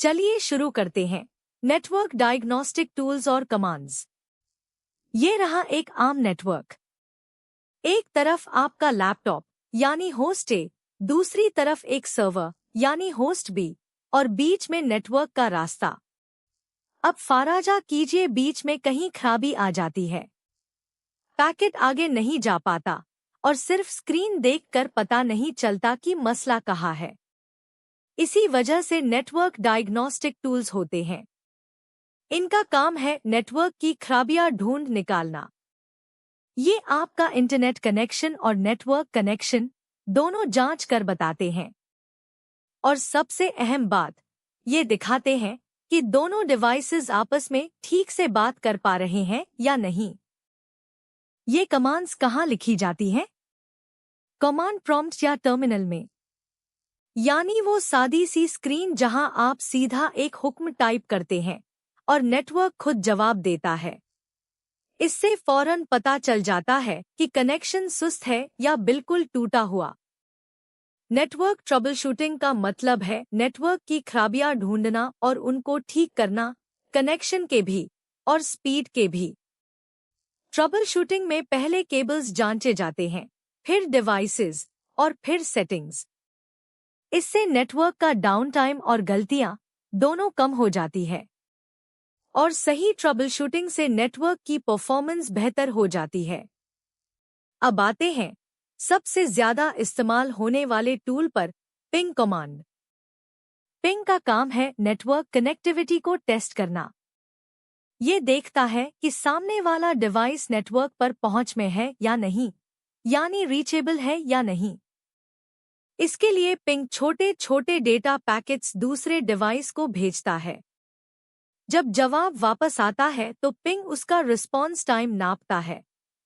चलिए शुरू करते हैं। नेटवर्क डायग्नोस्टिक टूल्स और कमांड्स। ये रहा एक आम नेटवर्क। एक तरफ आपका लैपटॉप यानी होस्ट ए, दूसरी तरफ एक सर्वर यानी होस्ट बी और बीच में नेटवर्क का रास्ता। अब फराजा कीजिए, बीच में कहीं खराबी आ जाती है, पैकेट आगे नहीं जा पाता और सिर्फ स्क्रीन देखकर पता नहीं चलता कि मसला कहाँ है। इसी वजह से नेटवर्क डायग्नोस्टिक टूल्स होते हैं। इनका काम है नेटवर्क की खराबियां ढूंढ निकालना। ये आपका इंटरनेट कनेक्शन और नेटवर्क कनेक्शन दोनों जांच कर बताते हैं। और सबसे अहम बात, ये दिखाते हैं कि दोनों डिवाइसेस आपस में ठीक से बात कर पा रहे हैं या नहीं। ये कमांड्स कहाँ लिखी जाती हैं? कमांड प्रॉम्प्ट या टर्मिनल में, यानी वो सादी सी स्क्रीन जहां आप सीधा एक हुक्म टाइप करते हैं और नेटवर्क खुद जवाब देता है। इससे फौरन पता चल जाता है कि कनेक्शन सुस्त है या बिल्कुल टूटा हुआ। नेटवर्क ट्रबलशूटिंग का मतलब है नेटवर्क की खराबियां ढूंढना और उनको ठीक करना, कनेक्शन के भी और स्पीड के भी। ट्रबलशूटिंग में पहले केबल्स जांचे जाते हैं, फिर डिवाइसेस और फिर सेटिंग्स। इससे नेटवर्क का डाउन टाइम और गलतियां दोनों कम हो जाती है और सही ट्रबलशूटिंग से नेटवर्क की परफॉर्मेंस बेहतर हो जाती है। अब आते हैं सबसे ज्यादा इस्तेमाल होने वाले टूल पर, पिंग कमांड। पिंग का काम है नेटवर्क कनेक्टिविटी को टेस्ट करना। ये देखता है कि सामने वाला डिवाइस नेटवर्क पर पहुंच में है या नहीं, यानी रीचेबल है या नहीं। इसके लिए पिंग छोटे छोटे डेटा पैकेट्स दूसरे डिवाइस को भेजता है। जब जवाब वापस आता है तो पिंग उसका रिस्पॉन्स टाइम नापता है,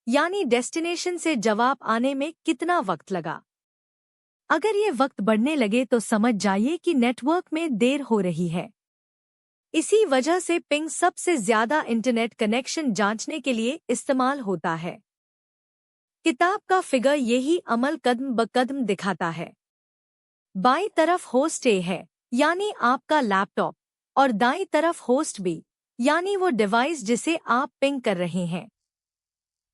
यानी डेस्टिनेशन से जवाब आने में कितना वक्त लगा। अगर ये वक्त बढ़ने लगे तो समझ जाइए कि नेटवर्क में देर हो रही है। इसी वजह से पिंग सबसे ज्यादा इंटरनेट कनेक्शन जांचने के लिए इस्तेमाल होता है। किताब का फिगर यही अमल कदम ब कदम दिखाता है। बाईं तरफ होस्ट ए है, यानी आपका लैपटॉप, और दाईं तरफ होस्ट बी, यानी वो डिवाइस जिसे आप पिंग कर रहे हैं।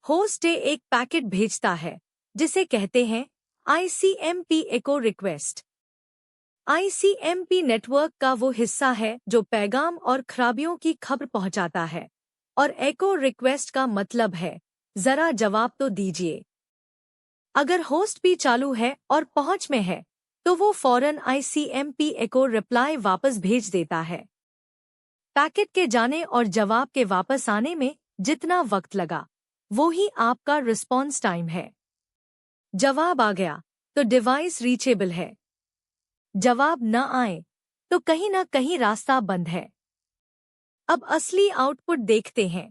होस्ट ए एक पैकेट भेजता है जिसे कहते हैं ICMP एको रिक्वेस्ट। ICMP नेटवर्क का वो हिस्सा है जो पैगाम और खराबियों की खबर पहुंचाता है, और एको रिक्वेस्ट का मतलब है जरा जवाब तो दीजिए। अगर होस्ट भी चालू है और पहुंच में है तो वो फौरन ICMP एको रिप्लाई वापस भेज देता है। पैकेट के जाने और जवाब के वापस आने में जितना वक्त लगा वो ही आपका रिस्पॉन्स टाइम है। जवाब आ गया तो डिवाइस रीचेबल है, जवाब न आए तो कहीं ना कहीं रास्ता बंद है। अब असली आउटपुट देखते हैं।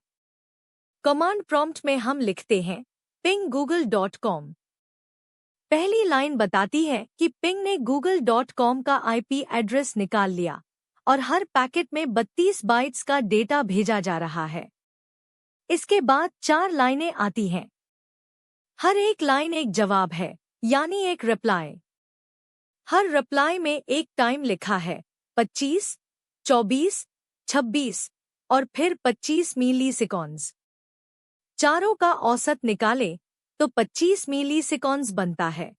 कमांड प्रॉम्प्ट में हम लिखते हैं ping google.com। पहली लाइन बताती है कि पिंग ने google.com का IP एड्रेस निकाल लिया और हर पैकेट में 32 बाइट्स का डेटा भेजा जा रहा है। इसके बाद 4 लाइनें आती हैं। हर एक लाइन एक जवाब है, यानी एक रिप्लाई। हर रिप्लाई में एक टाइम लिखा है, 25, 24, 26 और फिर 25 मिलीसेकंड्स। चारों का औसत निकालें तो 25 मिलीसेकंड्स बनता है।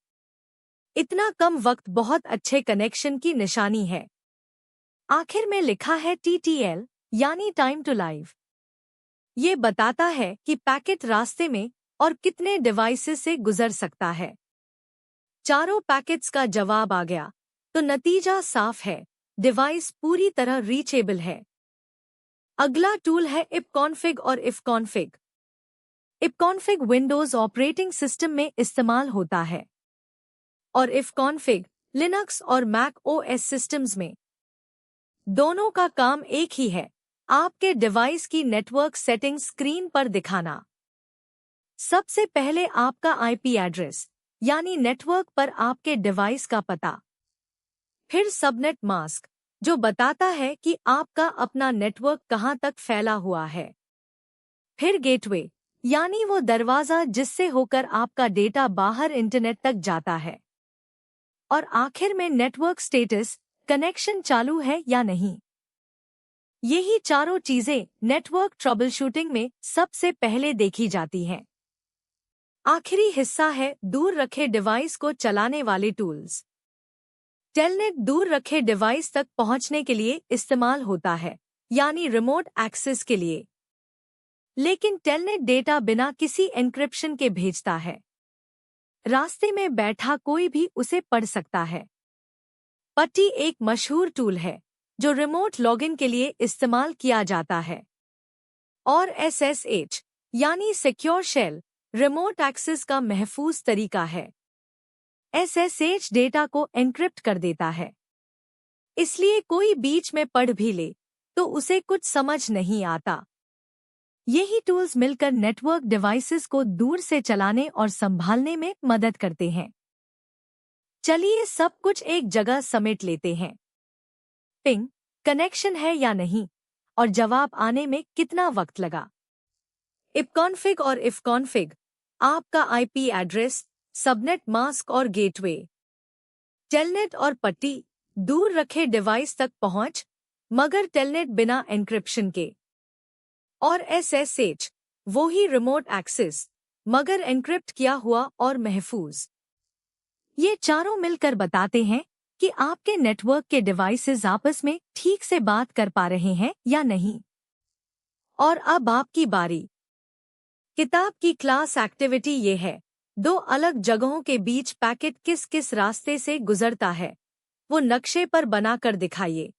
इतना कम वक्त बहुत अच्छे कनेक्शन की निशानी है। आखिर में लिखा है TTL, यानी टाइम टू लाइव। ये बताता है कि पैकेट रास्ते में और कितने डिवाइसेस से गुजर सकता है। चारों पैकेट्स का जवाब आ गया तो नतीजा साफ है, डिवाइस पूरी तरह रीचेबल है। अगला टूल है ipconfig और ifconfig। ipconfig Windows operating system में इस्तेमाल होता है और ifconfig लिनक्स और मैक OS सिस्टम्स में। दोनों का काम एक ही है, आपके डिवाइस की नेटवर्क सेटिंग्स स्क्रीन पर दिखाना। सबसे पहले आपका IP एड्रेस, यानी नेटवर्क पर आपके डिवाइस का पता। फिर सबनेट मास्क, जो बताता है कि आपका अपना नेटवर्क कहां तक फैला हुआ है। फिर गेटवे, यानी वो दरवाजा जिससे होकर आपका डेटा बाहर इंटरनेट तक जाता है। और आखिर में नेटवर्क स्टेटस, कनेक्शन चालू है या नहीं। यही चारों चीजें नेटवर्क ट्रबलशूटिंग में सबसे पहले देखी जाती हैं। आखिरी हिस्सा है दूर रखे डिवाइस को चलाने वाले टूल्स। टेलनेट दूर रखे डिवाइस तक पहुंचने के लिए इस्तेमाल होता है, यानी रिमोट एक्सेस के लिए। लेकिन टेलनेट डेटा बिना किसी एन्क्रिप्शन के भेजता है। रास्ते में बैठा कोई भी उसे पढ़ सकता है। पट्टी एक मशहूर टूल है जो रिमोट लॉगिन के लिए इस्तेमाल किया जाता है। और SSH यानी सिक्योर शेल रिमोट एक्सेस का महफूज तरीका है। SSH डेटा को एन्क्रिप्ट कर देता है, इसलिए कोई बीच में पढ़ भी ले तो उसे कुछ समझ नहीं आता। यही टूल्स मिलकर नेटवर्क डिवाइसेस को दूर से चलाने और संभालने में मदद करते हैं। चलिए सब कुछ एक जगह समेट लेते हैं। पिंग, कनेक्शन है या नहीं, और जवाब आने में कितना वक्त लगा। ipconfig और ifconfig, आपका IP एड्रेस, सबनेट मास्क और गेटवे। टेलनेट और पट्टी, दूर रखे डिवाइस तक पहुंच, मगर टेलनेट बिना एन्क्रिप्शन के। और SSH, वो ही रिमोट एक्सेस, मगर एन्क्रिप्ट किया हुआ और महफूज। ये चारों मिलकर बताते हैं कि आपके नेटवर्क के डिवाइसेस आपस में ठीक से बात कर पा रहे हैं या नहीं। और अब आपकी बारी। किताब की क्लास एक्टिविटी ये है, दो अलग जगहों के बीच पैकेट किस किस रास्ते से गुजरता है, वो नक्शे पर बनाकर दिखाइए।